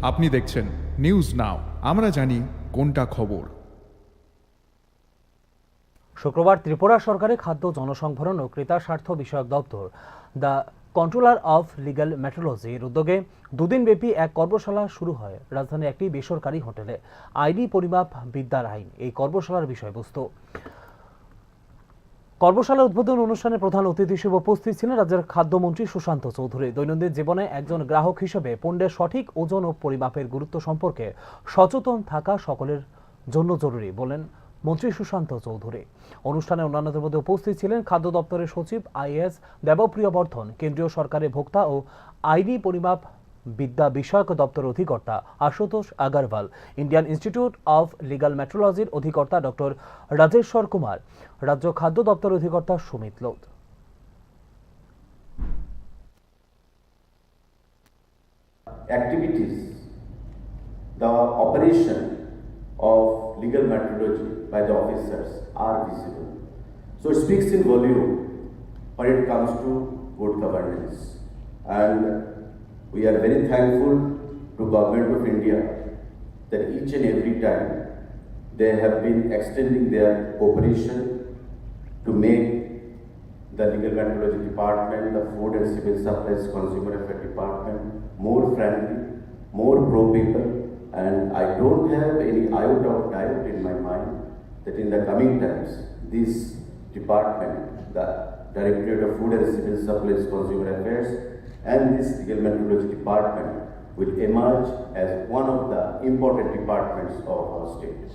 আপনি দেখছেন news now, আমরা জানি কোনটা খবর। শুক্রবার ত্রিপুরা সরকারের খাদ্য জনসংভরণ ও ক্রেতা স্বার্থ বিষয়ক দপ্তর দ্য কন্ট্রোলার অফ লিগ্যাল মেট্রোলজির উদ্যোগে দুদিনব্যাপী এক কর্মশালা শুরু হয় রাজধানীর একটি বেসরকারি হোটেলে। আইনি পরিমাপ বিদ্যার আইন এই কর্মশালার বিষয়বস্তু। কর্মশালা উদ্বোধন অনুষ্ঠানে প্রধান অতিথি হিসেবে উপস্থিত ছিলেন রাজ্যের খাদ্যমন্ত্রী সুশান্ত চৌধুরী। দৈনন্দিন জীবনে একজন গ্রাহক হিসেবে পণ্যের সঠিক ওজন ও পরিমাপের গুরুত্ব সম্পর্কে সচেতন থাকা সকলের জন্য জরুরি বলেন মন্ত্রী সুশান্ত চৌধুরী। অনুষ্ঠানে অন্যান্যদের মধ্যে উপস্থিত ছিলেন খাদ্য দপ্তরের সচিব আইএএস দেবপ্রিয় বর্ধন, কেন্দ্রীয় সরকারের ভোক্তা ও আইনি পরিমাপ বিদ্যা বিষয়ক দপ্তর অধিকর্তা Ashutosh Agarwal, Indian institute of legal মেট্রোলজির অধিকর্তা ডক্টর রাজেশ্বর কুমার, রাজ্য খাদ্য দপ্তর অধিকর্তা Sumit Lodh. Activities, the operation of legal metrology by the officers are visible. So it speaks in volume when it comes to good governance. And we are very thankful to Government of India that each and every time they have been extending their cooperation to make the legal metrology department, the food and civil supplies consumer affairs department more friendly, more pro-people, and I don't have any iota of doubt in my mind that in the coming times this department, the Directorate of Food and Civil Supplies Consumer Affairs and this legal metrology department will emerge as one of the important departments of our state.